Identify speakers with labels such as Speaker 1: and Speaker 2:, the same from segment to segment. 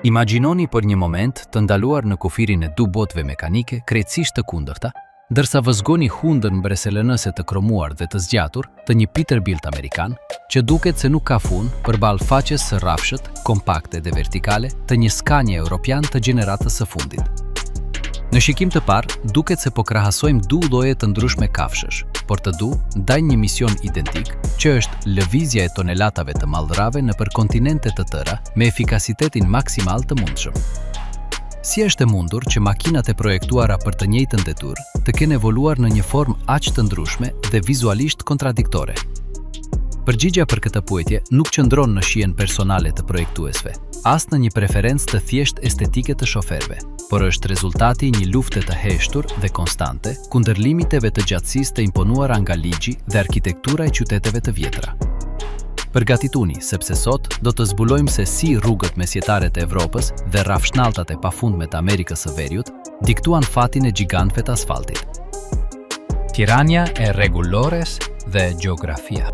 Speaker 1: Imagjinoni për një moment të ndaluar në kufirin e 2 botëve mekanike krejtësisht të kundërta, ndërsa vëzgoni hundën mbreselënëse të kromuar dhe të zgjatur të një Peterbilt amerikan, që duket se nuk ka fund përballë faqes së rrafshët, kompakte dhe vertikale të një Scania europian të gjeneratës së fundit. Në shikim të parë, duket se po krahasojmë 2 lloje të ndryshme kafshësh, por të ndajnë një mision identik, që është lëvizja e tonelatave të mallrave nëpër kontinente të tëra me efikasitetin maksimal të mundshëm. Si është e mundur që makinat e projektuara për të njëjtën detyrë të kenë evoluar në një formë aq të ndryshme dhe vizualisht kontradiktore? Përgjigjja për këtë pyetje nuk qëndron në shijen personale të projektuesve, as në një preferencë të thjesht estetike të shoferëve, por është rezultati i një lufte të heshtur dhe konstante kundër limiteve të gjatësisë të imponuara nga ligji dhe arkitektura e qyteteve të vjetra. Përgatituni, sepse sot do të zbulojmë se si rrugët mesjetare të Evropës dhe rrafshnalltat e pafundme të Amerikës së Veriut diktuan fatin e gjigantëve të asfaltit. Tirania e rregullores dhe gjeografia.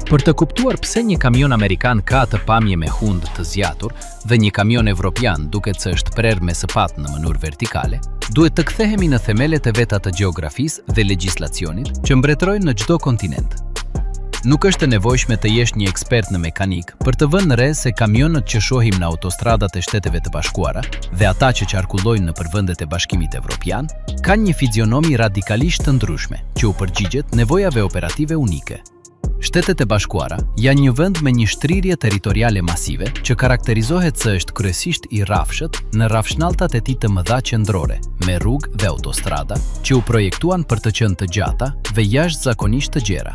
Speaker 1: Për të kuptuar pse një kamion amerikan ka të pamje me hundë të zgjatur dhe një kamion evropian duket se është prerë me sëpat në mënyrë vertikale, duhet të kthehemi në themelet e veta të gjeografisë dhe legjislacionit që mbretërojnë në çdo kontinent. Nuk është e nevojshme të jesh një ekspert në mekanik për të vënë re se kamionët që shohim në autostradat e Shteteve të Bashkuara dhe ata që qarkullojnë nëpër vendet e Bashkimit Evropian kanë një fizionomi radikalisht të ndryshme që u përgjigjet nevojave operative unike. Shtetet e Bashkuara janë një vend me një shtrirje territoriale masive që karakterizohet se është kryesisht i rrafshët në rrafshnalltat e tij të mëdha qendrore, me rrugë dhe autostrada që u projektuan për të qenë të gjata dhe jashtëzakonisht të gjera.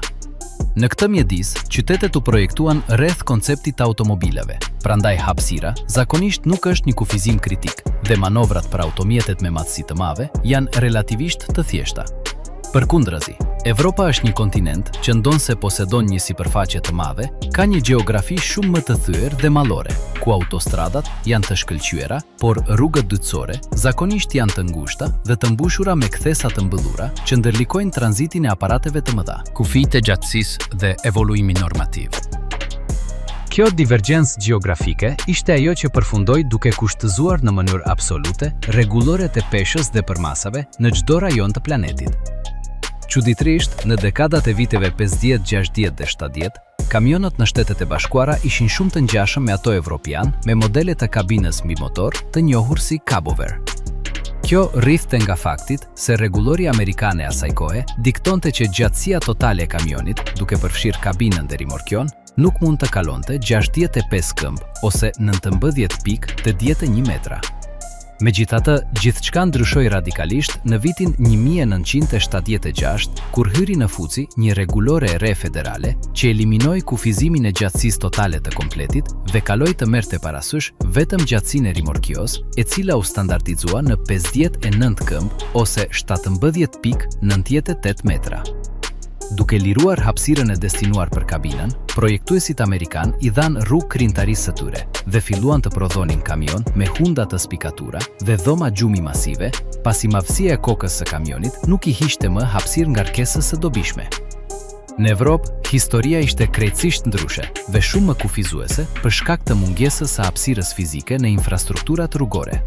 Speaker 1: Në këtë mjedis, qytetet u projektuan rreth konceptit të automobileve, prandaj hapësira zakonisht nuk është një kufizim kritik dhe manovrat për automjetet me matësi të mëdha janë relativisht të thjeshta. Përkundrazi, Evropa është një kontinent që ndonse posedon një sipërfaqe të madhe, ka një gjeografi shumë më të thyer dhe mallore, ku autostradat janë të shkëlqyera, por rrugët dytësore zakonisht janë të ngushta dhe të mbushura me kthesa të mbyllura që ndërlikojnë tranzitin e aparateve të mëdha. Kufijtë e gjatësisë dhe evoluimi normativ. Kjo divergjencë gjeografike ishte ajo që përfundoi duke kushtëzuar në mënyrë absolute rregulloret e peshës dhe përmasave në çdo rajon të planetit. Çuditërisht, në dekadat e viteve 50, 60 dhe 70, kamionët në Shtetet e Bashkuara ishin shumë të ngjashëm me ato evropian, me modele të kabinës mbi motor të njohur si cabover. Kjo rrithte nga faktit se rregullori amerikan e asaj kohe diktonte që gjatësia totale e kamionit, duke përfshirë kabinën dhe rimorkion, nuk mund të kalonte 65 këmbë ose 19 pikë të 1 metra. Megjithatë, gjithçka ndryshoi radikalisht në vitin 1976, kur hyri në fuqi një rregullore e re federale që eliminoi kufizimin e gjatësisë totale të kompletit dhe kaloi të merrte parasysh vetëm gjatësinë e rimorkios, e cila u standardizua në 59 këmbë ose 17.98 metra. Duke liruar hapësirën e destinuar për kabinën, projektuesit amerikan i dhanë rrugë krijimtarisë së tyre dhe filluan të prodhonin kamion me hunda të spikatura dhe dhoma gjumi masive, pasi madhësia e kokës së kamionit nuk i hiqte më hapësirë ngarkesës së dobishme. Në Evropë, historia ishte krejtësisht ndryshe dhe shumë më kufizuese për shkak të mungesës së hapësirës fizike në infrastrukturat rrugore.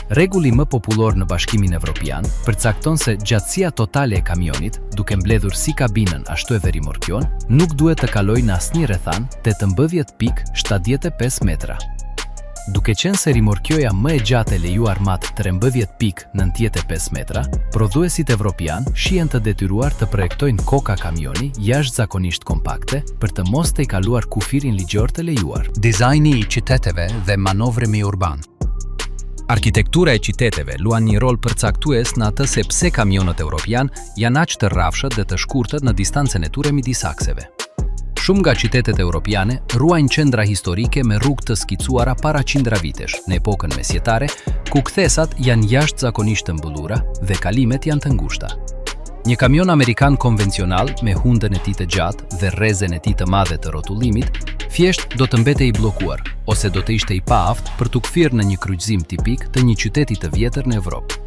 Speaker 1: Rregulli më popullor në Bashkimin Evropian përcakton se gjatësia totale e kamionit, duke mbledhur si kabinën ashtu edhe rimorkion, nuk duhet të kalojë në asnjë rrethan 18.75 metra. Duke qenë se rimorkioja më e gjatë e lejuar mat 13.95 metra, prodhuesit evropian shihen të detyruar të projektojnë koka kamioni jashtëzakonisht kompakte për të mos të kaluar kufirin ligjor të lejuar. Dizajni i qyteteve dhe manovrimi urban. Arkitektura e qyteteve luan një rol përcaktues në atë se pse kamionët evropian janë aq të rrafshët dhe të shkurtët në distancën e tyre midis akseve. Shumë nga qytetet evropiane ruajnë qendra historike me rrugë të skicuara para qindra vitesh, në epokën mesjetare, ku kthesat janë jashtëzakonisht të mbyllura dhe kalimet janë të ngushta. Një kamion amerikan konvencional me hundën e tij të gjatë dhe rrezen e tij të madhe të rrotullimit, thjesht do të mbetej i bllokuar ose do të ishte i paaft për t'u kthyer në një kryqëzim tipik të një qyteti të vjetër në Evropë.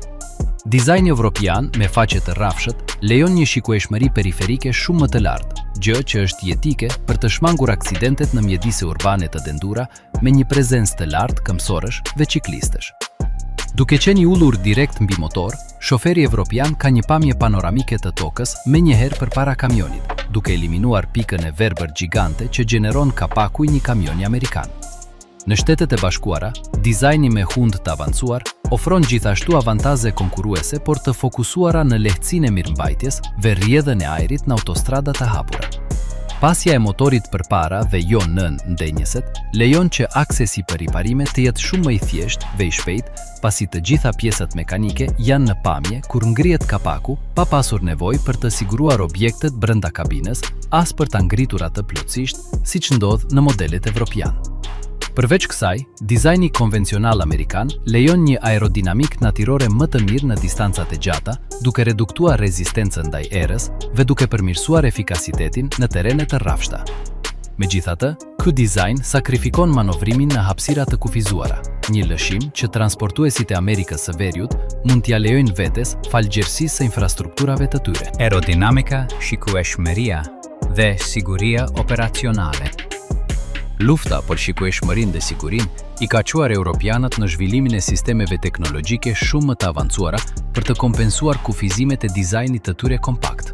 Speaker 1: Dizajni evropian me faqe të rrafshët lejon një shikueshmëri periferike shumë më të lartë, gjë që është jetike për të shmangur aksidentet në mjedise urbane të dendura me një prezencë të lartë këmbësorësh dhe ciklistësh. Duke qenë i ullur direkt mbi motor, shoferi evropian ka një pamje panoramike të tokës menjëherë përpara kamionit, duke eliminuar pikën e verbër gjigante që gjeneron kapaku i një kamioni amerikan. Në Shtetet e Bashkuara, dizajni me hundë të avancuar ofron gjithashtu avantaze konkuruese por të fokusuara në lehtësinë e mirëmbajtjes dhe rrjedhën e ajrit në autostradat të hapura. Pasja e motorit përpara dhe jo nën ndenjëset lejon që aksesi për riparime të jetë shumë më i thjeshtë dhe i shpejtë, pasi të gjitha pjesët mekanike janë në pamje kur ngrihet kapaku pa pasur nevojë për të siguruar objektet brenda kabinës as për ta ngritur atë plotësisht, siç ndodh në modelet evropian. Përveç kësaj, dizajni konvencional amerikan lejon një aerodinamik natyrore më të mirë në distancat e gjata, duke reduktuar rezistencën ndaj erës dhe duke përmirësuar efikasitetin në terene të rrafshta. Megjithatë, ky dizajn sakrifikon manovrimin në hapësira të kufizuara, një lëshim që transportuesit e Amerikës së Veriut mund t'ia lejojnë vetes falë së infrastrukturave të tyre.
Speaker 2: Aerodinamika, shikueshmëria dhe siguria operacionale.
Speaker 1: Lufta për shikueshmërinë dhe sigurinë i ka çuar europianët në zhvillimin e sistemeve teknologjike shumë më të avancuara për të kompensuar kufizimet e dizajnit të tyre kompakt.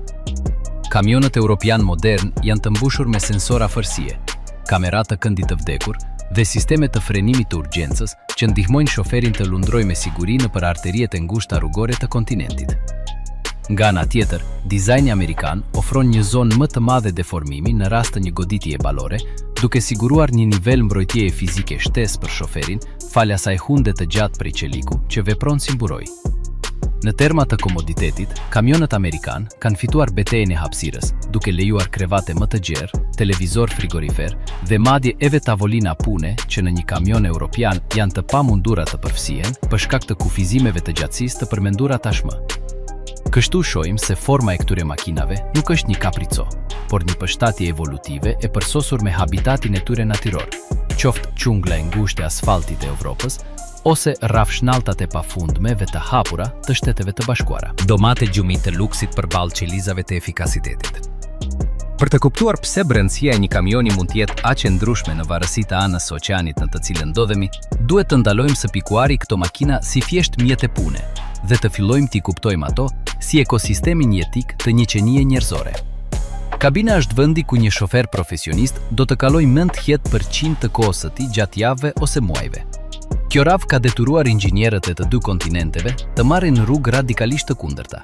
Speaker 1: Kamionët europian modern janë të mbushur me sensora fërsie, kamera të këndit të vdekur dhe sisteme të frenimit të urgjencës që ndihmojnë shoferin të lundrojë me siguri nëpër arteriet e ngushta rrugore të kontinentit. Nga ana tjetër, dizajni amerikan ofron një zonë më të madhe deformimi në rast të një goditjeje ballore, duke siguruar një nivel mbrojtjeje fizike shtesë për shoferin, falë asaj hunde të gjatë prej qeliku që vepron si mburoj. Në terma të komoditetit, kamionët amerikan kanë fituar betejën e hapësirës, duke lejuar krevate më të gjerë, televizor frigorifer dhe madje edhe tavolina pune që në një kamion europian janë të pamundura të përfshihen për shkak të kufizimeve të gjatësisë të përmendura tashmë. Kështu shohim se forma e këtyre makinave nuk është një kaprico, por një përshtatje evolutive e përsosur me habitatin e tyre natyror, qoftë xhungla e ngushtë e asfaltit e Evropës, ose rrafshnalltat e pafundme dhe të hapura të Shteteve të Bashkuara.
Speaker 2: Domate gjumit të luksit përballë qelizave të efikasitetit. Për të kuptuar pse brendësia e një kamioni mund të jetë aq e ndryshme në varësi të anës së oqeanit në të cilën ndodhemi, duhet të ndalojmë së pikuari këto makina si thjesht mjete pune dhe të fillojmë t'i kuptojmë ato si ekosistemin jetik të një qenie njerëzore. Kabina është vendi ku një shofer profesionist do të kalojë mend të për 100 të kohës së tij gjatë javëve ose muajve. Kjo radhë ka detyruar inxhinierët e të dy kontinenteve të marrin rrugë radikalisht të kundërta.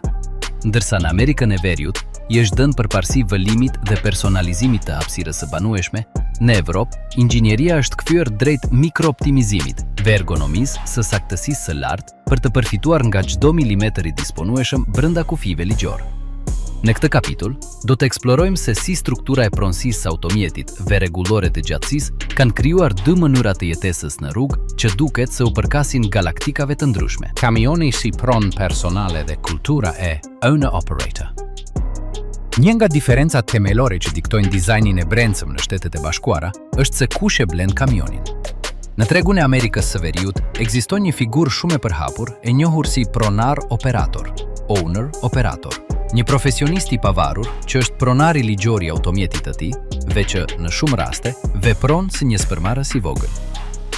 Speaker 2: Ndërsa në Amerikën e Veriut i është dhënë përparësi vëlimit dhe personalizimit të hapësirës së banueshme, në Evropë, inxhinieria është kthyer drejt mikrooptimizimit dhe ergonomisë së saktësisë së lartë për të përfituar nga çdo milimetër i disponueshëm brenda kufive ligjor. Në këtë kapitull, do të eksplorojmë se si struktura e pronësisë së automjetit dhe rregullore të gjatësisë kanë krijuar dy mënyra të jetesës në rrugë që duket se u përkasin galaktikave të ndryshme. Kamioni si pronë personale dhe kultura e owner-operator. Një nga diferencat themelore që diktojnë dizajnin e brendshëm në Shtetet e Bashkuara është se kush e blen kamionin. Në tregun e Amerikës së Veriut ekziston një figurë shumë e përhapur e njohur si pronar-operator, owner-operator. Një profesionist i pavarur që është pronari ligjor i automjetit të tij dhe që në shumë raste vepron si një spërmarrës i vogël.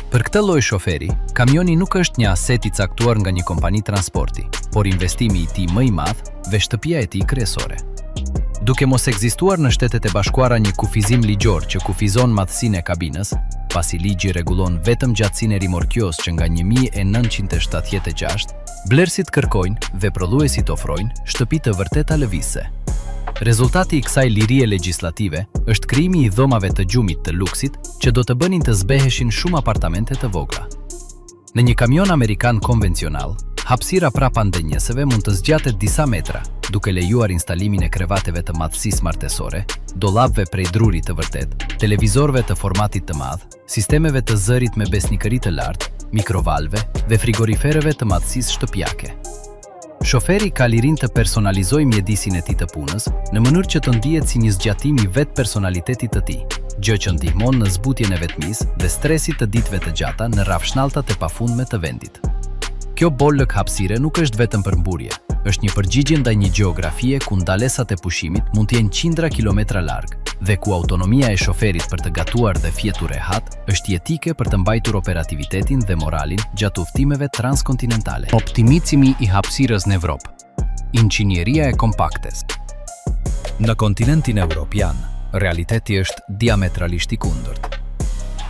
Speaker 2: Për këtë lloj shoferi, kamioni nuk është një aset i caktuar nga një kompani transporti, por investimi i tij më i madh dhe shtëpia e tij kryesore. Duke mos ekzistuar në Shtetet e Bashkuara një kufizim ligjor që kufizon madhësinë e kabinës, pasi ligji rregullon vetëm gjatësinë e rimorkjos që nga 1976, blerësit kërkojnë dhe prodhuesit ofrojnë shtëpi të vërteta lëvizse. Rezultati i kësaj lirie legjislative është krijimi i dhomave të gjumit të luksit që do të bënin të zbeheshin shumë apartamente të vogla. Në një kamion amerikan konvencional, hapësira prapan ndenjëseve mund të zgjatet disa metra, duke lejuar instalimin e krevateve të madhësisë martesore, dollapëve prej drurit të vërtet, televizorëve të formatit të madh, sistemeve të zërit me besnikëri të lartë, mikrovalve dhe frigorifereve të madhësisë shtëpiake. Shoferi ka lirinë të personalizojë mjedisin e tij të punës në mënyrë që të ndihet si një zgjatim i vetë personalitetit të tij, gjë që ndihmon në zbutjen e vetmisë dhe stresit të ditëve të gjata në rrafshnalltat e pafundme të vendit.
Speaker 1: Kjo bollëk hapësire nuk është vetëm për mburje, është një përgjigje ndaj një gjeografie ku ndalesat e pushimit mund të jenë qindra kilometra larg dhe ku autonomia e shoferit për të gatuar dhe fjetur rehat është jetike për të mbajtur operativitetin dhe moralin gjatë udhëtimeve transkontinentale. Optimizimi i hapësirës në Evropë. Inxhinieria e kompaktes. Në kontinentin evropian, realiteti është diametralisht i kundërt.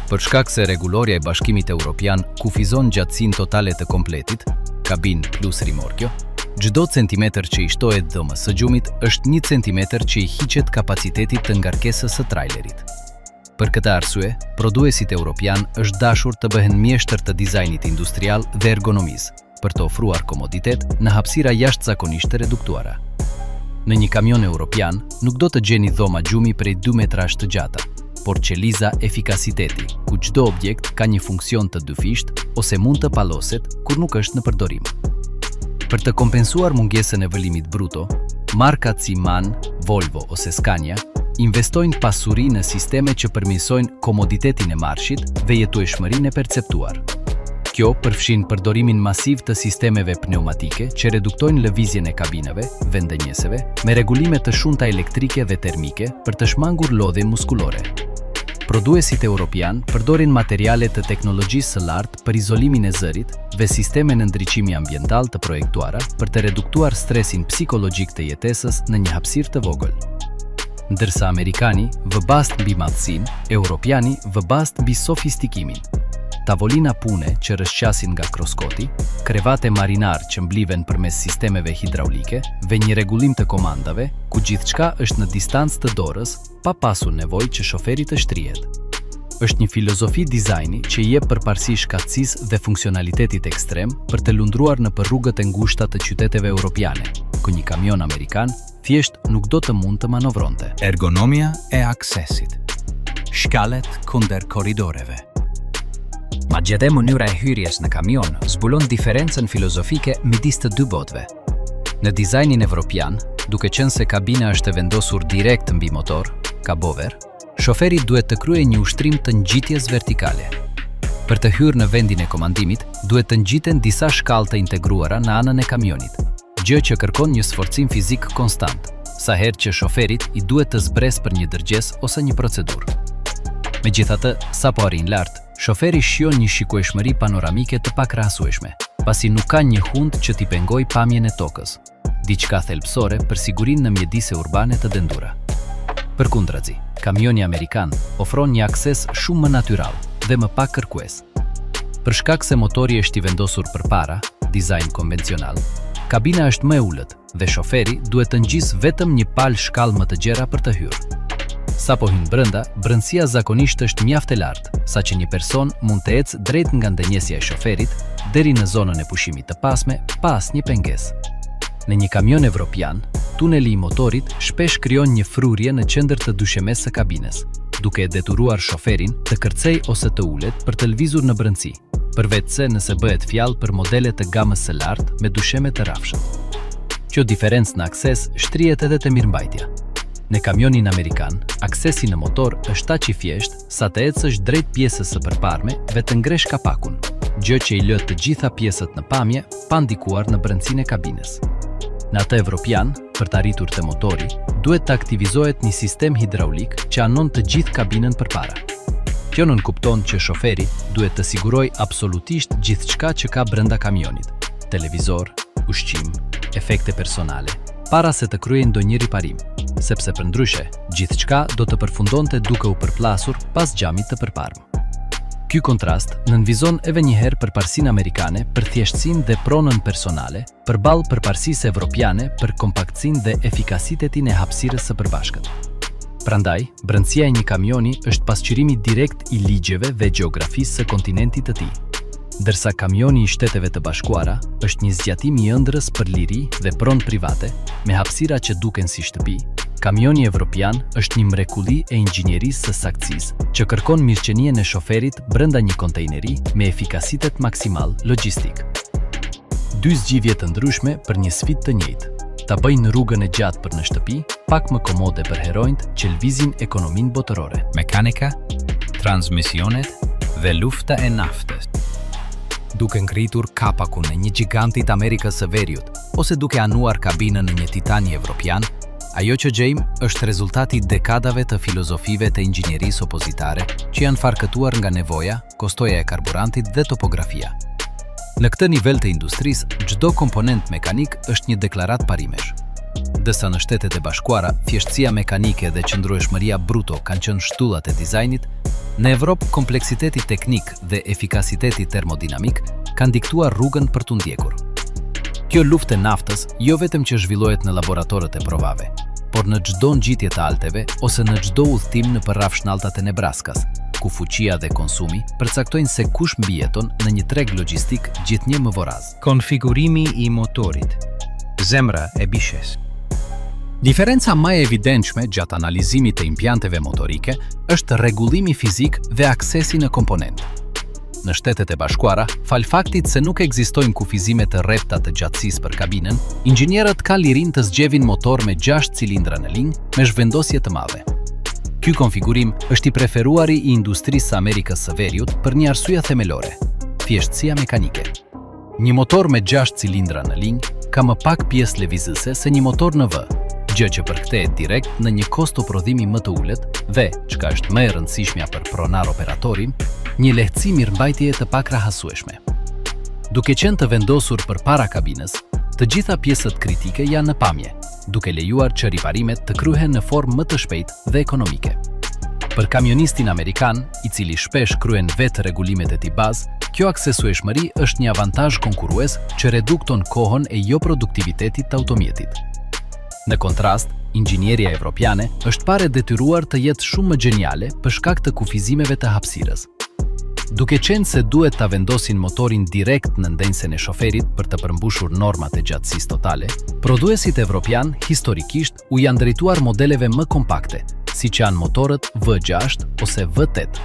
Speaker 1: Për shkak se rregulloria e Bashkimit Evropian kufizon gjatësinë totale të kompletit, kabin plus rimorkjo, çdo centimetër që i shtohet dhëmës së gjumit është 1 centimetër që i hiqet kapacitetit të ngarkesës së trailerit. Për këtë arsye, prodhuesit evropian është dashur të bëhen mjeshtër të dizajnit industrial dhe ergonomisë për të ofruar komoditet në hapësira jashtëzakonisht të reduktuara. Në një kamion evropian nuk do të gjeni dhoma gjumi prej 2 metrash të gjata, por qeliza efikasiteti, ku çdo objekt ka një funksion të dyfisht ose mund të palloset kur nuk është në përdorim. Për të kompensuar mungesën e vëllimit bruto, markat si MAN, Volvo ose Scania investojnë pasuri në sisteme që përmirësojnë komoditetin e marshit dhe jetueshmërinë e perceptuar. Kjo përfshin përdorimin masiv të sistemeve pneumatike që reduktojnë lëvizjen e kabinave, vendënjeseve, me rregullime të shumta elektrike dhe termike për të shmangur lodhjen muskulore. Prodhuesit evropian përdorin materiale të teknologjisë së lartë për izolimin e zërit dhe sisteme në ndriçimi ambiental të projektuara për të reduktuar stresin psikologjik të jetesës në një hapësirë të vogël. Ndërsa amerikani vëbast mbi madhësinë, evropiani vëbast mbi sofistikimin. Tavolina pune që rrëshqasin nga kroskoti, krevate marinar që mbliven përmes sistemeve hidraulike dhe një rregullim të komandave ku gjithçka është në distancë të dorës, pa pasur nevojë që shoferi të shtrihet. Është një filozofi dizajni që i jep përparësi shkatësisë dhe funksionalitetit ekstrem për të lundruar në rrugët e ngushta të qyteteve europiane, ku një kamion amerikan thjesht nuk do të mund të manovronte.
Speaker 3: Ergonomia e aksesit. Shkallet kundër korridoreve.
Speaker 2: Madje edhe mënyra e hyrjes në kamion zbulon diferencën filozofike midis të dy botëve. Në dizajnin evropian, duke qenë se kabina është vendosur direkt mbi motor, kabover, shoferi duhet të kryejë një ushtrim të ngjitjes vertikale. Për të hyrë në vendin e komandimit, duhet të ngjiten disa shkallë të integruara në anën e kamionit, gjë që kërkon një sforcim fizik konstant, sa herë që shoferit i duhet të zbresë për një dërgjes ose një procedurë. Megjithatë, sapo arrin lart, shoferi shijon një shikueshmëri panoramike të pakrahasueshme, pasi nuk ka një hund që t'i pengojë pamjen e tokës, diçka thelbësore për sigurinë në mjedise urbane të dendura. Përkundrazi, kamioni amerikan ofron një akses shumë më natyral dhe më pak kërkues. Për shkak se motori është i vendosur përpara, dizajn konvencional, kabina është më e ulët dhe shoferi duhet të ngjisë vetëm një palë shkallë më të gjera për të hyrë. Sa po hyn brenda, brëndësia zakonisht është mjaft e lartë, saqë një person mund të ecë drejt nga ndënjesja e shoferit deri në zonën e pushimit të pasme pa asnjë pengesë. Në një kamion evropian, tuneli i motorit shpesh krijon një frurje në qendër të dyshemesë së kabinës, duke e detyruar shoferin të kërcej ose të ulet për të lëvizur në brendësi, përveçse nëse bëhet fjalë për modele të gamës së lartë me dysheme të rrafshëm. Kjo diferencë në akses shtrihet edhe te mirëmbajtja. Në kamionin amerikan, aksesi në motor është aq i thjeshtë sa të ecësh drejt pjesës së përparme dhe të ngresh kapakun, gjë që i lë të gjitha pjesët në pamje pa ndikuar në brendësinë e kabinës. Në atë evropian, për të arritur te motori, duhet të aktivizohet një sistem hidraulik që anon të gjithë kabinën përpara. Kjo nënkupton që shoferi duhet të sigurojë absolutisht gjithçka që ka brenda kamionit: televizor, ushqim, efekte personale, para se të kryejë ndonjë riparim, sepse përndryshe, gjithçka do të përfundonte duke u përplasur pas xhamit të përparëm. Ky kontrast nënvizon edhe një herë përparësinë amerikane për thjeshtësinë dhe pronën personale, përballë përparësisë evropiane për kompaktësinë dhe efikasitetin e hapësirës së përbashkët. Prandaj, brendësia e një kamioni është pasqyrimi direkt i ligjeve dhe gjeografisë së kontinentit të tij. Ndërsa kamioni i Shteteve të Bashkuara është një zgjatim i ëndrrës për liri dhe pronë private, me hapësira që duken si shtëpi, kamioni evropian është një mrekulli e inxhinierisë së saktësisë që kërkon mirëqenien e shoferit brenda një kontejneri me efikasitet maksimal logjistik. Dy zgjidhje të ndryshme për një sfidë të njëjtë: ta bëjnë rrugën e gjatë për në shtëpi, pak më komode për heronjt që lvizin ekonominë botërore.
Speaker 3: Mekanika, transmisionet dhe lufta e naftës.
Speaker 1: duke ngritur kapakun në një gigantit Amerikës së Veriut, ose duke anuar kabinën në një titani evropian, ajo që gjejmë është rezultati dekadave të filozofive të inxhinierisë opozitare që janë farkëtuar nga nevoja, kostoja e karburantit dhe topografia. Në këtë nivel të industrisë, çdo komponent mekanik është një deklarat parimesh. Dërsa në Shtetet e Bashkuara, thjeshtësia mekanike dhe qëndrueshmëria bruto kanë qenë shtullat e dizajnit, në Evropë kompleksiteti teknik dhe efikasiteti termodinamik kanë diktuar rrugën për t'u ndjekur. Kjo luftë e naftës jo vetëm që zhvillohet në laboratorët e provave, por në çdo ngjitje të alteve ose në çdo udhtim në rrafshnalltat e Nebraskas, ku fuqia dhe konsumi përcaktojnë se kush mbijeton në një treg logjistik gjithnjë më voraz.
Speaker 3: Konfigurimi i motorit. Zemra e bishes. Diferenca më e evidentshme gjatë analizimit të impianteve motorike është rregullimi fizik dhe aksesi në komponent. Në Shtetet e Bashkuara, fal faktit se nuk ekzistojnë kufizime të rrepta të gjatësisë për kabinën, inxhinierët kanë lirinë të zgjevin motor me 6 cilindra në linjë me zhvendosje të madhe. Ky konfigurim është i preferuari i industrisë së Amerikës së Veriut për një arsye themelore: thjeshtësia mekanike. Një motor me 6 cilindra në linjë ka më pak pjesë lëvizëse se një motor në V, gjë që përkthehet direkt në një kosto prodhimi më të ulët dhe, çka është më e rëndësishmja për pronar operatorin, një lehtësi mirëmbajtjeje të pakrahasueshme. Duke qenë të vendosur përpara kabinës, të gjitha pjesët kritike janë në pamje, duke lejuar që riparimet të kryhen në formë më të shpejtë dhe ekonomike. Për kamionistin amerikan, i cili shpesh kryen vetë rregullimet e tip bazë, kjo aksesueshmëri është një avantazh konkurrues që redukton kohën e jo produktivitetit të automjetit. Në kontrast, inxhinieria evropiane është parë detyruar të jetë shumë më geniale për shkak të kufizimeve të hapësirës. Duke qenë se duhet ta vendosin motorin direkt në ndenjsen e shoferit për të përmbushur normat e gjatësisë totale, prodhuesit evropian historikisht u janë drejtuar modeleve më kompakte, siç janë motorët V6 ose V8.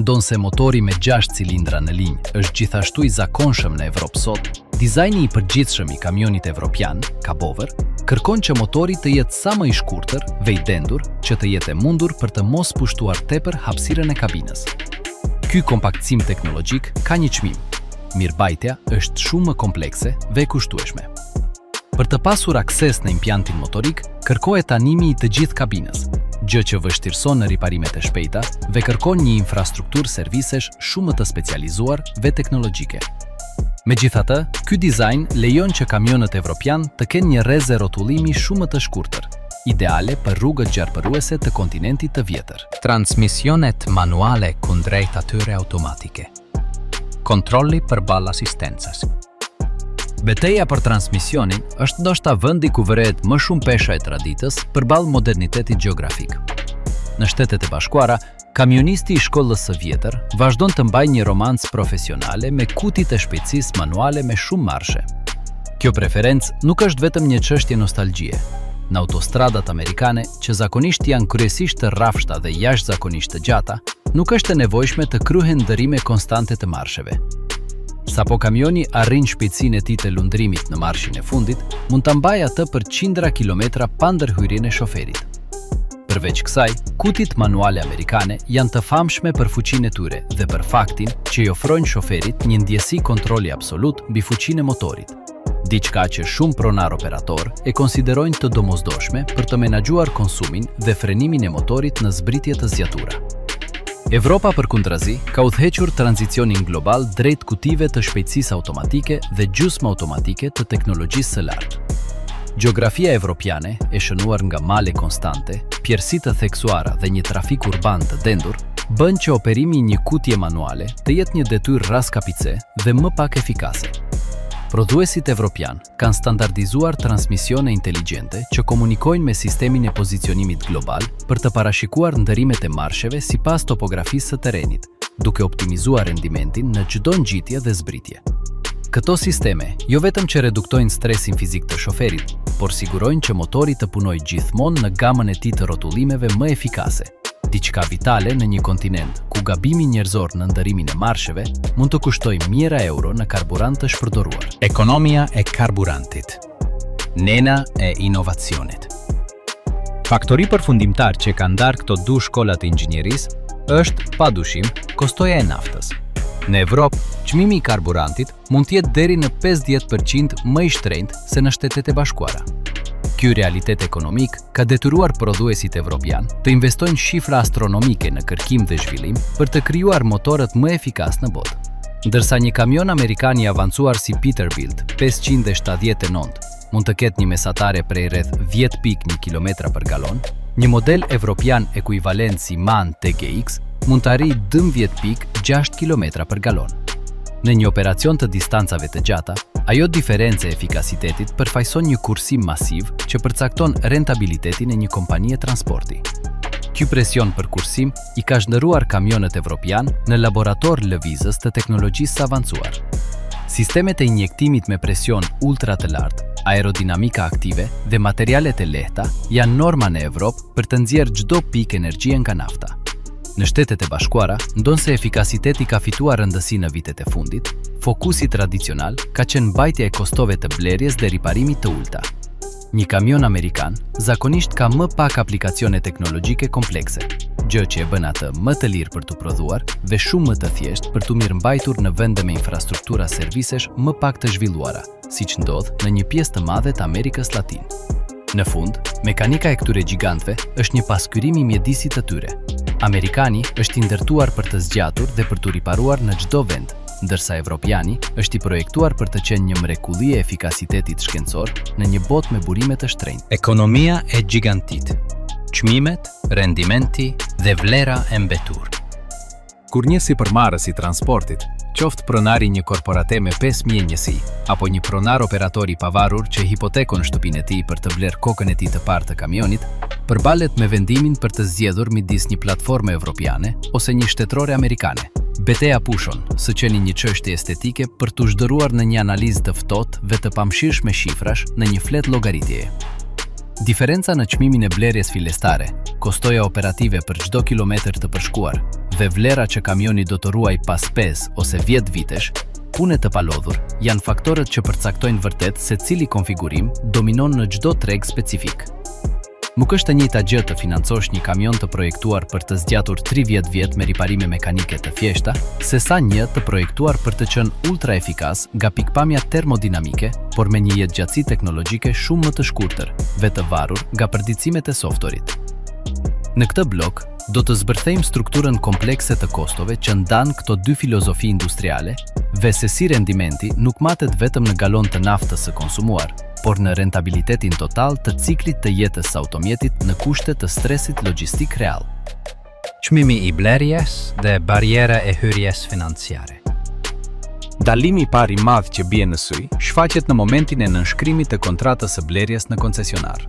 Speaker 3: Ndonse motori me 6 cilindra në linjë është gjithashtu i zakonshëm në Evropë sot, dizajni i përgjithshëm i kamionit evropian, cabover, kërkon që motori të jetë sa më i shkurtër dhe i dendur që të jetë e mundur për të mos pushtuar tepër hapësirën e kabinës. Ky kompaktësim teknologjik ka një çmim. Mirëmbajtja është shumë më komplekse dhe kushtueshme. Për të pasur akses në impiantin motorik, kërkohet tanimi i të gjithë kabinës, gjë që vështirëson në riparimet e shpejta dhe kërkon një infrastrukturë servisesh shumë më të specializuar dhe teknologjike. Megjithatë, ky dizajn lejon që kamionët evropian të kenë një rrezë rrotullimi shumë më të shkurtër, ideale për rrugët gjarpëruese të kontinentit të vjetër.
Speaker 2: Transmisionet manuale kundrejt atyre automatike. Kontrolli përballë asistencës.
Speaker 1: Betejë për transmisionin është ndoshta vendi ku vërehet më shumë pesha e traditës përballë modernitetit gjeografik. Në Shtetet e Bashkuara, kamionisti i shkollës së vjetër vazhdon të mbajë një romancë profesionale me kutit e shpejtësisë manuale me shumë marshe. Kjo preferencë nuk është vetëm një çështje nostalgjie. Në autostradat amerikane, që zakonisht janë kryesisht të rrafshta dhe jashtëzakonisht të gjata, nuk është e nevojshme të kryhen ndërrime konstante të marsheve. Sapo kamioni arrin shpejtësinë e tij të lundrimit në marshin e fundit, mund ta mbajë atë për qindra kilometra pa ndërhyrjen e shoferit. Përveç kësaj, kutit manuale amerikane janë të famshme për fuqinë e tyre dhe për faktin që i ofrojnë shoferit një ndjesi kontrolli absolut mbi fuqinë e motorit. Diçka që shumë pronar operator e konsiderojnë të domosdoshme për të menaxhuar konsumin dhe frenimin e motorit në zbritje të zgjatura. Evropa përkundrazi ka udhëhequr tranzicionin global drejt kutive të shpejtësisë automatike dhe gjysmë automatike të teknologjisë së lartë. Gjeografia evropiane, e shënuar nga male konstante, pjerësi të theksuara dhe një trafik urban të dendur, bën që operimi i një kutje manuale të jetë një detyrë raskapice dhe më pak efikase. Prodhuesit evropian kanë standardizuar transmisione inteligjente që komunikojnë me sistemin e pozicionimit global për të parashikuar ndërimet e marsheve sipas topografisë së terrenit, duke optimizuar rendimentin në çdo ngjitje dhe zbritje. Këto sisteme jo vetëm që reduktojnë stresin fizik të shoferit, por sigurojnë që motori të punojë gjithmonë në gamën e tij të rrotullimeve më efikase, diçka vitale në një kontinent ku gabimi njerëzor në ndërimin e marsheve mund të kushtojë mijëra euro në karburant të shpërdoruar.
Speaker 3: Ekonomia e karburantit. Nena e inovacionit. Faktori përfundimtar që ka ndarë këto du shkollat e inxhinierisë është, padyshim, kostoja e naftës. Në Evropë, çmimi i karburantit mund të jetë deri në 50% më i shtrenjtë se në Shtetet e Bashkuara. Ky realitet ekonomik ka detyruar prodhuesit evropian të investojnë shifra astronomike në kërkim dhe zhvillim për të krijuar motorët më efikas në botë. Ndërsa një kamion amerikan i avancuar si Peterbilt 579 mund të ketë një mesatare prej rreth 10.1 km/galon, një model evropian ekuivalent si MAN TGX mund të arrijë 12.6 km/galon. Në një operacion të distancave të gjata, ajo diferencë e efikasitetit përfaqëson një kursim masiv që përcakton rentabilitetin e një kompanie transporti. Ky presion për kursim i ka zhndëruar kamionet evropian në laborator lëvizës të teknologjisë së avancuar. Sistemet e injektimit me presion ultra të lartë, aerodinamika aktive dhe materialet e lehta janë norma në Evropë për të nxjerrë çdo pikë energjie nga nafta. Në Shtetet e Bashkuara, ndonse efikasiteti ka fituar rëndësi në vitet e fundit, fokusi tradicional ka qenë mbajtja e kostove të blerjes dhe riparimit të ulta. Një kamion amerikan zakonisht ka më pak aplikacione teknologjike komplekse, gjë që e bën atë më të lirë për të prodhuar dhe shumë më të thjeshtë për të mirëmbajtur në vende me infrastruktura servisesh më pak të zhvilluara, siç ndodh në një pjesë të madhe të Amerikës Latine. Në fund, mekanika e këtyre gjigantëve është një pasqyrim i mjedisit të tyre. Amerikani është i ndërtuar për të zgjatur dhe për të riparuar në çdo vend, ndërsa evropiani është i projektuar për të qenë një mrekulli e efikasitetit shkencor në një botë me burime të shtrenjtë.
Speaker 2: Ekonomia e gigantit, çmimet, rendimenti dhe vlera e mbetur.
Speaker 3: Kur një sipërmarrës i transportit, qoftë pronari një korporate me 5.000 njësi, apo një pronar operator i pavarur që hipotekon shtëpinë e tij për të bler kokën e tij të parë të kamionit, përballet me vendimin për të zgjedhur midis një platforme evropiane ose një shtetërore amerikane. Betejë pushon, së qeni një çështje estetike për të zhduruar në një analizë të ftohtë dhe të pamshirshme shifrash në një flet llogaritjeje. Diferenca në çmimin e blerjes fillestare, kostoja operative për çdo kilometër të përshkuar dhe vlera që kamioni do të ruaj pas 5 ose 10 vitesh, pune të palodhur, janë faktorët që përcaktojnë vërtet se cili konfigurim dominon në çdo treg specifik. Nuk është e njëjta gjë të financosh një kamion të projektuar për të zgjatur 30 vjet me riparime mekanike të thjeshta, sesa një të projektuar për të qenë ultra efikas nga pikpamja termodinamike, por me një jetëgjatësi teknologjike shumë më të shkurtër dhe të varur nga përditësimet e softwarit. Në këtë blok, do të zbërthejmë strukturën komplekse të kostove që ndan këto dy filozofi industriale dhe se si rendimenti nuk matet vetëm në galon të naftës së konsumuar, por në rentabilitetin total të ciklit të jetës së automjetit në kushte të stresit logjistik real.
Speaker 2: Çmimi i blerjes dhe bariera e hyrjes financiare.
Speaker 3: Dallimi i parë i madh që bie në sy shfaqet në momentin e nënshkrimit të kontratës së blerjes në koncesionar.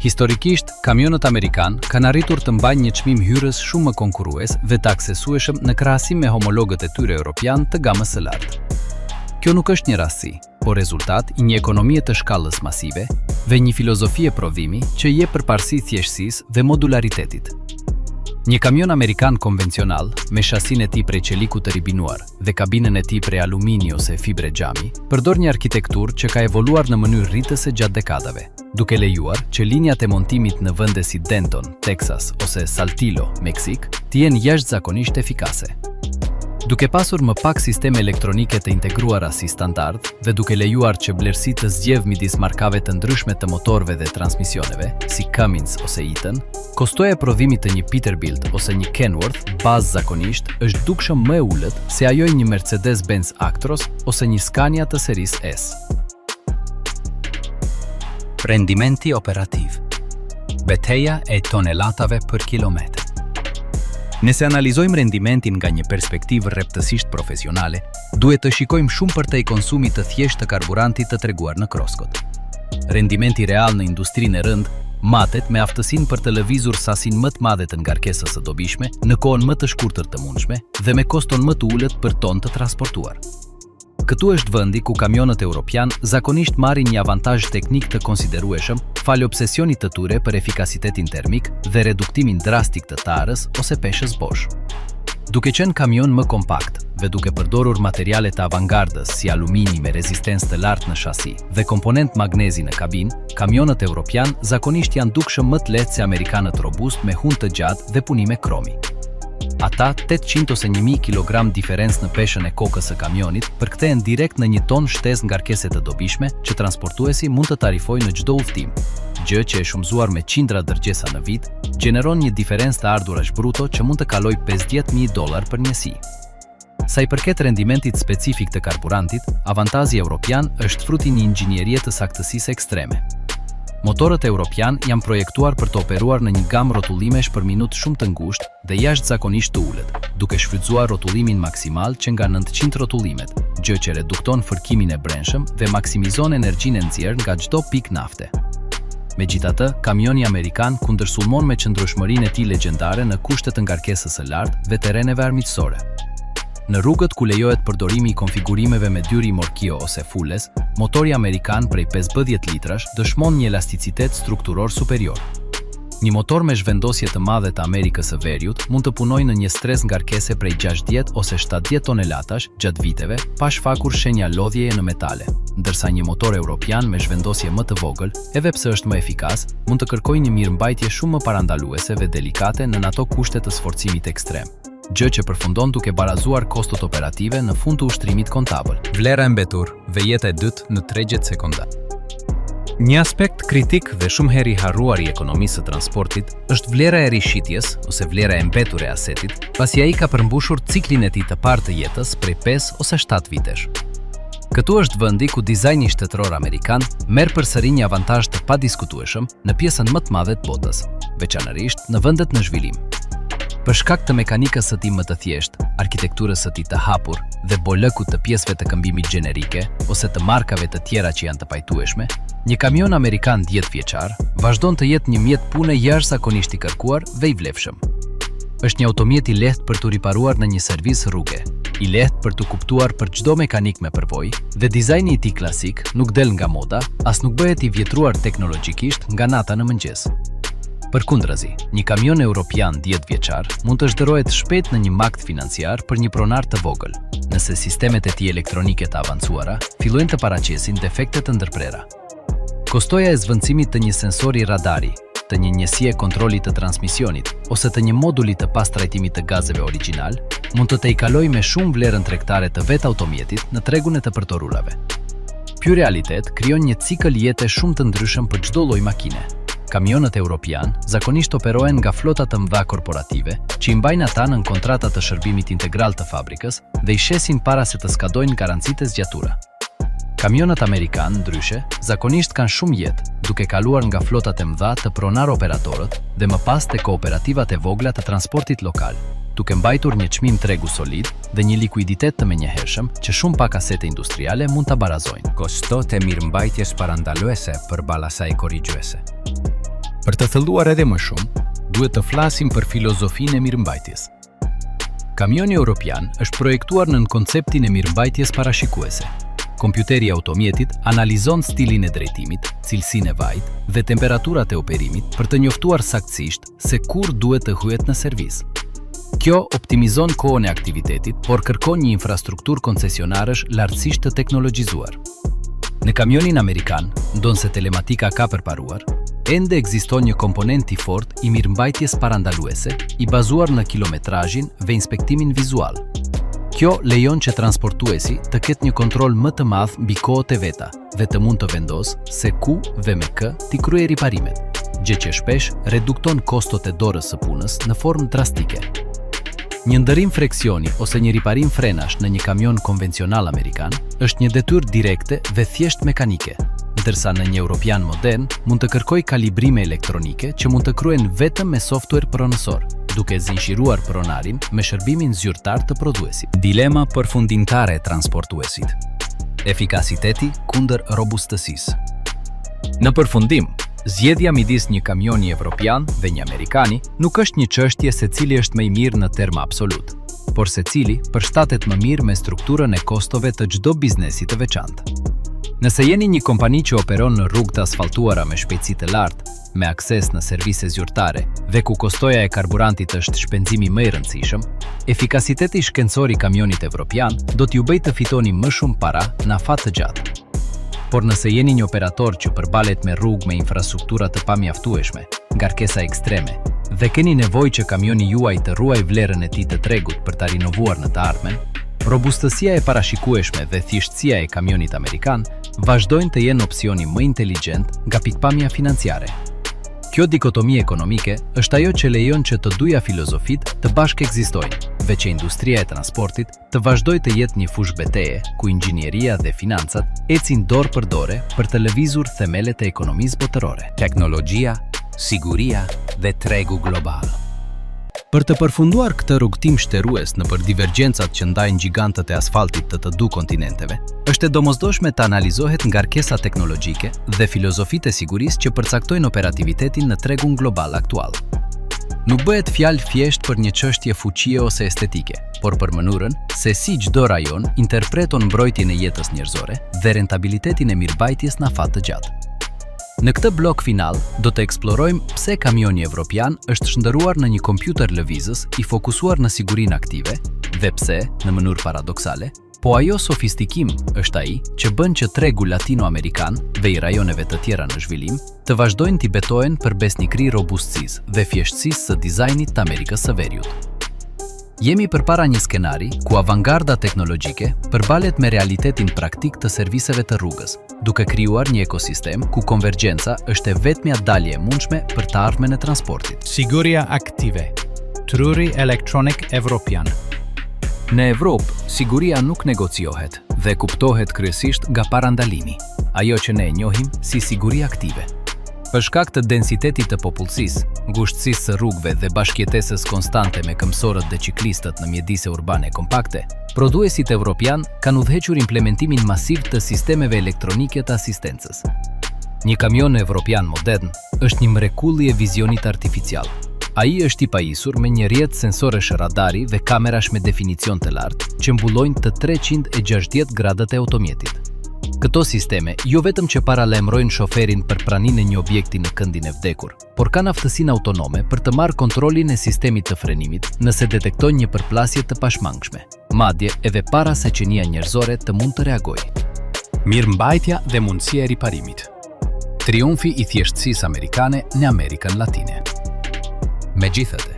Speaker 3: Historikisht, kamionët amerikan kanë arritur të mbajnë një çmim hyrës shumë më konkurrues dhe të aksesueshëm në krahasim me homologët e tyre europian të gamës së lartë. Kjo nuk është një rastësi, por rezultat i një ekonomie të shkallës masive dhe një filozofie prodhimi që jep përparësi thjeshtësisë dhe modularitetit. Një kamion amerikan konvencional, me shasinë e tij prej çeliku të ribinuar dhe kabinën e tij prej alumini ose fibre xhami, përdor një arkitekturë që ka evoluar në mënyrë rritëse gjatë dekadave, duke lejuar që linjat e montimit në vende si Denton, Texas ose Saltillo, Meksik, të jenë jashtëzakonisht efikase. Duke pasur më pak sisteme elektronike të integruara si standard dhe duke lejuar që blerësi të zgjedh midis markave të ndryshme të motorëve dhe transmisioneve, si Cummins ose Eaton, kostoja e prodhimit të një Peterbilt ose një Kenworth bazëzakonisht është dukshëm më e ulët se ajo i një Mercedes-Benz Actros ose një Scania të serisë S.
Speaker 2: Rendimenti operativ. Betejë e tonelatave për kilometër.
Speaker 3: Nëse analizojmë rendimentin nga një perspektivë rreptësisht profesionale, duhet të shikojmë shumë për te i konsumit të thjeshtë të karburantit të treguar në kroskot. Rendimenti real në industrinë e rënd matet me aftësinë për të lëvizur sasinë më të madhe të ngarkesës së dobishme në kohën më të shkurtër të mundshme dhe me koston më të ulët për ton të transportuar. Këtu është vendi ku kamionët europian zakonisht marrin një avantazh teknik të konsiderueshëm falë obsesionit të tyre për efikasitetin termik dhe reduktimin drastik të tarës ose peshës bosh. Duke qenë kamion më kompakt dhe duke përdorur materiale të avangardës si alumini me rezistencë të lartë në shasi dhe komponent magnezi në kabinë, kamionët europian zakonisht janë dukshëm më të lehtë se amerikanët robust me hunë të gjatë dhe punime kromi. Ata 800 ose 1000 kg diferencë në peshën e kokës së kamionit përkthehen direkt në 1 ton shtesë ngarkese të dobishme që transportuesi mund të tarifojë në çdo udhtim. Gjë që e shumëzuar me qindra dërgjesa në vit, gjeneron një diferencë të ardhurash bruto që mund të kalojë $50.000 për njësi. Sa i përket rendimentit specifik të karburantit, avantazhi evropian është fruti një inxhinierie të saktësisë ekstreme. Motorët evropian janë projektuar për të operuar në një gamë rrotullimesh për minutë shumë të ngushtë dhe jashtëzakonisht të ulët, duke shfrytzuar rrotullimin maksimal që nga 900 rrotullimet, gjë që redukton fërkimin e brendshëm dhe maksimizon energjinë e nxjerrë nga çdo pikë nafte. Megjithatë, kamioni amerikan kundërsulmon me qëndrueshmërinë e tij legjendare në kushte të ngarkesës së lartë dhe terreneve armiqësore. Në rrugët ku lejohet përdorimi i konfigurimeve me dyri morkio ose fulles, motori amerikan prej 50 litrash dëshmon një elasticitet strukturor superior. Një motor me zhvendosje të madhe të Amerikës së Veriut mund të punojë në një stres ngarkese prej 60 ose 70 tonelatash gjatë viteve, pa shfakur shenja lodhjeje në metale, ndërsa një motor evropian me zhvendosje më të vogël, edhe pse është më efikas, mund të kërkojë një mirëmbajtje shumë më parandaluese dhe delikate në ato kushte të sforcimit ekstrem. Gjë që përfundon duke barazuar kostot operative në fund të ushtrimit kontabël.
Speaker 2: Vlera e mbetur dhe jeta e dytë në 30 sekonda.
Speaker 3: Një aspekt kritik dhe shumë herë i harruar i ekonomisë së transportit është vlera e rishitjes ose vlera e mbetur e asetit, pasi ai ka përmbushur ciklin e tij të parë të jetës prej 5 ose 7 vitesh. Këtu është vendi ku dizajni shtetëror amerikan merr përsëri një avantazh të padiskutueshëm në pjesën më të madhe të botës, veçanërisht në vendet në zhvillim. Për shkak të mekanikës së tij më të thjeshtë, arkitekturës së tij të hapur dhe bolëkut të pjesëve të këmbimit gjenerike ose të markave të tjera që janë të pajtueshme, një kamion amerikan 10 vjeçar vazhdon të jetë një mjet pune jashtëzakonisht i kërkuar dhe i vlefshëm. Është një automjet i lehtë për të riparuar në një servis rruge, i lehtë për të kuptuar për çdo mekanik me përvojë dhe dizajni i tij klasik nuk del nga moda, as nuk bëhet i vjetruar teknologjikisht nga nata në mëngjes. Përkundrazi, një kamion europian 10 vjeçar mund të zhderojë shpejt në një makt financiar për një pronar të vogël, nëse sistemet e tij elektronike të avancuara fillojnë të paraqesin defekte të ndërprera. Kostoja e zvendësimit të një sensori radari, të një njësie kontroli të transmisionit ose të një moduli të pastrajtimit të gazeve origjinal mund të tejkalojë me shumë vlerën tregtare të vetë automjetit në tregun e të përtorulave. Ky realitet krijon një cikël jete shumë të ndryshëm për çdo lloj makine. Kamionët europian zakonisht operohen nga flota të mëdha korporative, që i mbajnë ata në kontrata të shërbimit integral të fabrikës dhe i shesin para se të skadojnë garancitë e zgjatura. Kamionët amerikan, ndryshe, zakonisht kanë shumë jetë, duke kaluar nga flotat e mëdha të pronar operatorët dhe më pas te kooperativat e vogla të transportit lokal, duke mbajtur një çmim tregu solid dhe një likuiditet të menjëhershëm që shumë pak asete industriale mund ta barazojnë.
Speaker 2: Kostot e mirëmbajtjes parandaluese përballë asaj korrigjuese.
Speaker 3: Për të thelluar edhe më shumë, duhet të flasim për filozofinë e mirëmbajtjes. Kamioni europian është projektuar nën konceptin e mirëmbajtjes parashikuese. Kompjuteri i automjetit analizon stilin e drejtimit, cilësinë e vajit dhe temperaturat e operimit për të njoftuar saktësisht se kur duhet të hyet në servis. Kjo optimizon kohën e aktivitetit, por kërkon një infrastrukturë koncesionarësh lartësisht të teknologjizuar. Në kamionin amerikan, ndonse telematika ka përparuar, ende ekziston një komponent i fortë i mirëmbajtjes parandaluese, i bazuar në kilometrazhin dhe inspektimin vizual. Kjo lejon që transportuesi të ketë një kontroll më të madh mbi kohët e veta dhe të mund të vendosë se ku dhe me kë t'i kryejë riparimet, gjë që shpesh redukton kostot e dorës së punës në formë drastike. Një ndërim freksioni ose një riparim frenash në një kamion konvencional amerikan është një detyrë direkte dhe thjesht mekanike, ndërsa në një europian modern mund të kërkojë kalibrime elektronike që mund të kryhen vetëm me software pronësor, duke zinxhiruar pronarin me shërbimin zyrtar të prodhuesit.
Speaker 2: Dilema përfundimtare e transportuesit. Efikasiteti kundër robustësisë.
Speaker 3: Në përfundim, zgjedhja midis një kamioni evropian dhe një amerikani nuk është një çështje se cili është më i mirë në terma absolut, por se cili përshtatet më mirë me strukturën e kostove të çdo biznesi të veçantë. Nëse jeni një kompani që operon në rrugë të asfaltuara me shpejtësi të lartë, me akses në servise zyrtare dhe ku kostoja e karburantit është shpenzimi më i rëndësishëm, efikasiteti shkencor i kamionit evropian do t'ju bëjë të fitoni më shumë para në afat të gjatë. Por nëse jeni një operator që përballet me rrugë me infrastruktura të pamjaftueshme, ngarkesa ekstreme
Speaker 1: dhe keni nevojë që kamioni juaj të ruaj vlerën e tij të tregut për ta rinovuar në të ardhmen, robustësia e parashikueshme dhe thjeshtësia e kamionit amerikan vazhdojnë të jenë opsioni më inteligjent nga pikpamja financiare. Kjo dikotomi ekonomike është ajo që lejon që të dyja filozofit të bashkë ekzistojnë, dhe që industria e transportit të vazhdojë të jetë një fushë beteje ku inxhinieria dhe financat ecin dorë për dore për të lëvizur themelet e ekonomisë botërore.
Speaker 2: Teknologjia, siguria dhe tregu global.
Speaker 3: Për të përfunduar këtë rrugtim shtërues nëpër divergjencat që ndajnë gjigantët e asfaltit të dy kontinenteve, është e domosdoshme të analizohet ngarkesa teknologjike dhe filozofitë e sigurisë që përcaktojnë operativitetin në tregun global aktual. Nuk bëhet fjalë thjesht për një çështje fuqie ose estetike, por për mënyrën se si çdo rajon interpreton mbrojtjen e jetës njerëzore dhe rentabilitetin e mirëmbajtjes në afat të gjatë. Në këtë blok final, do të eksplorojmë pse kamioni evropian është shndëruar në një kompjuter lëvizës i fokusuar në sigurinë aktive dhe pse, në mënyrë paradoksale, po ajo sofistikim është ai që bën që tregu latinoamerikan dhe i rajoneve të tjera në zhvillim të vazhdojnë t'i betohen për besnikëri robustësisë dhe thjeshtësisë së dizajnit të Amerikës së Veriut. Jemi përpara një skenari ku avangarda teknologjike përballet me realitetin praktik të serviseve të rrugës, duke krijuar një ekosistem ku konvergjenca është e vetmja dalje e mundshme për të ardhmen e transportit.
Speaker 4: Siguria aktive, truri elektronik evropian.
Speaker 1: Në Evropë, siguria nuk negociohet dhe kuptohet kryesisht nga parandalimi, ajo që ne e njohim si siguri aktive. Për shkak të densitetit të popullsisë, ngushtësisë së rrugëve dhe bashkëjetesës konstante me këmbësorët dhe ciklistët në mjedise urbane kompakte, prodhuesit evropian kanë udhëhequr implementimin masiv të sistemeve elektronike të asistencës. Një kamion evropian modern është një mrekulli e vizionit artificial. Ai është i pajisur me një rrjet sensorësh radari dhe kamerash me definicion të lartë që mbullojnë të 360 gradët e automjetit. Këto sisteme jo vetëm që paralajmërojnë shoferin për praninë e një objekti në këndin e vdekur, por kanë aftësinë autonome për të marrë kontrollin e sistemit të frenimit nëse detektojnë një përplasje të pashmangshme, madje edhe para se qenia njerëzore të mund të reagojë.
Speaker 3: Mirëmbajtja dhe mundësia e riparimit. Triumfi i thjeshtësisë amerikane në Amerikën Latine.
Speaker 1: Megjithatë,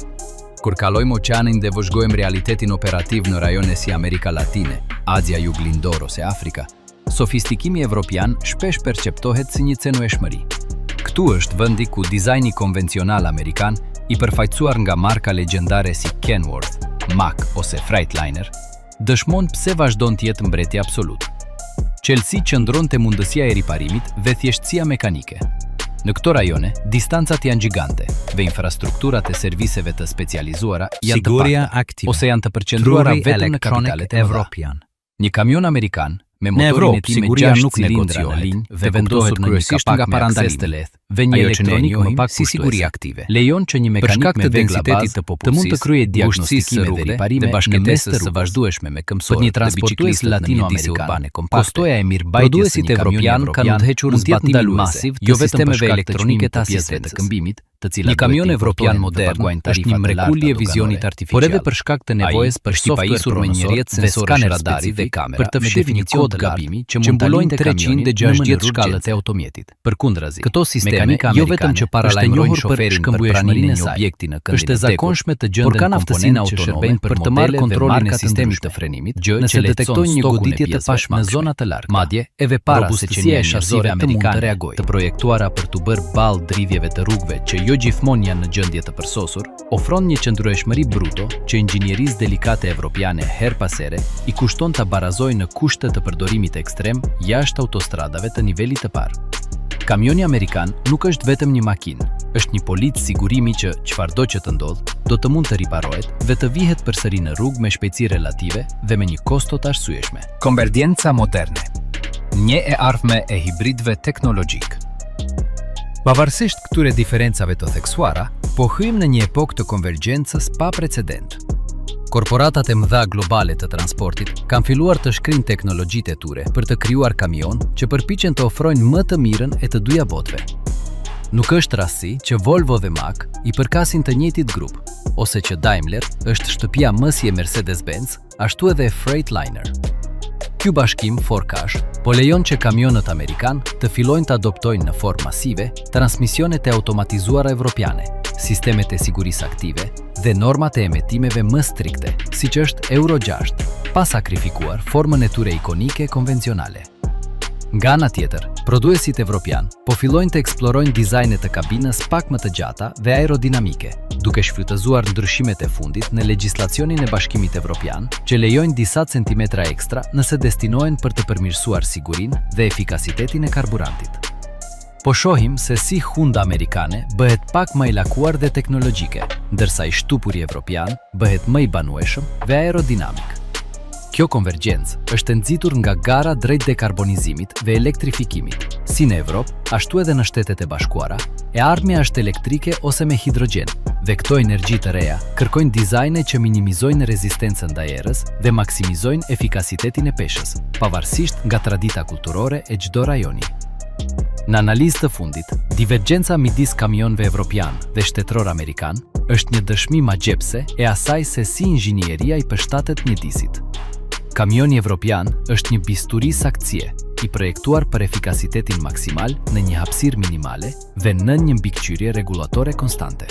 Speaker 1: kur kalojmë oqeanin dhe vëzhgojmë realitetin operativ në rajone si Amerika Latine, Azia Juglindor ose Afrika, sofistikimi evropian shpesh perceptohet si një cenueshmëri. Këtu është vendi ku dizajni konvencional amerikan, i përfaqësuar nga marka legjendare si Kenworth, Mack ose Freightliner, dëshmon pse vazhdon të jetë mbreti absolut. Çelësi qëndron te mundësia e riparimit dhe thjeshtësia mekanike. Në këto rajone, distancat janë gjigante dhe infrastrukturat e serviseve të specializuara janë të pakta, ose janë të përqendruara vetëm në kapitalet e mëdha. Një kamion amerikan me motorin e tij me 6 cilindra në linjë dhe vendosur kryesisht nga parandalimi të lehtë dhe një elektronik më pak si siguri aktive, lejon që një mekanik me densitetit të popullsisë të kryejë diagnostikime dhe riparime bashkëtesës së vazhdueshme me këmbësorë dhe transportues latinoamerikan. Kostoja e mirëmbajtjes së evropian kanë udhëhequr zbatimin masiv jo vetëm me elektronike të asistente të këmbimit, të cilat një kamion evropian modern është një mrekulli e vizionit artificial, por edhe për shkak të nevojës për shqipajisur me një rrjet sensorësh radari dhe kamera për të fshirë një kod gabimi që mbulojnë 360 shkallët e automjetit. Përkundrazi, këto sisteme jo vetëm që paralajmërojnë shoferin për praninë e një objekti në këndin e zakonshme të gjenden komponentë që shërbejnë për të marrë kontrollin e sistemit të frenimit, nëse detektojnë një goditje të pashme në zona të larta. Madje edhe para se që një shasore amerikane të projektuara për të bërë ballë dridhjeve të rrugëve që jo gjithmonë janë në gjendje të përsosur, ofron një qëndrueshmëri bruto që inxhinierisë delikate evropiane her pas here i kushton ta barazojë në kushte të përdorimit ekstrem jashtë autostradave të nivelit të parë. Kamioni amerikan nuk është vetëm një makinë, është një policë sigurimi që çfarëdo që të ndodh, do të mund të riparohet dhe të vihet përsëri në rrugë me shpejtësi relative dhe me një kosto të arsyeshme.
Speaker 2: Konvergjenca moderne. Një e ardhme e hibridëve teknologjik.
Speaker 1: Pavarësisht këtyre diferencave të theksuara, po hyjmë në një epokë të konvergjencës pa precedent. Korporatat e mëdha globale të transportit kanë filluar të shkrijnë teknologjitë e tyre për të krijuar kamion që përpiqen të ofrojnë më të mirën e të dyja botëve. Nuk është rastësi që Volvo dhe Mack i përkasin të njëjtit grup, ose që Daimler është shtëpia mësje e Mercedes-Benz, ashtu edhe Freightliner. Ky bashkim Forcash po lejon që kamionët amerikan të fillojnë të adoptojnë në formë masive transmisionet e automatizuara evropiane, sistemet e sigurisë aktive dhe normat e emetimeve më strikte, siç është Euro 6, pa sakrifikuar formën e tyre ikonike konvencionale. Nga ana tjetër, prodhuesit evropian po fillojnë të eksplorojnë dizajne të kabinës pak më të gjata dhe aerodinamike, duke shfrytëzuar ndryshimet e fundit në legjislacionin e Bashkimit Evropian, që lejojnë disa centimetra ekstra nëse destinohen për të përmirësuar sigurinë dhe efikasitetin e karburantit. Po shohim se si Honda amerikane bëhet pak më i lakuar dhe teknologjike, ndërsa i shtupuri evropian bëhet më i banueshëm dhe aerodinamik. Kjo konvergjencë është nxitur nga gara drejt dekarbonizimit dhe elektrifikimit, si në Evropë, ashtu edhe në Shtetet e Bashkuara, e ardhmja është elektrike ose me hidrogjen, dhe këto energji të reja kërkojnë dizajne që minimizojnë rezistencën ndaj erës dhe maksimizojnë efikasitetin e peshës, pavarësisht nga tradita kulturore e çdo rajoni. Në analizë të fundit, divergjenca midis kamionëve evropian dhe shtetror amerikan është një dëshmi magjepse e asaj se si inxhinieria i përshtatet mjedisit. Kamioni evropian është një bisturi saktësie, i projektuar për efikasitetin maksimal në një hapësirë minimale dhe në një mbikëqyrje rregullatore konstante.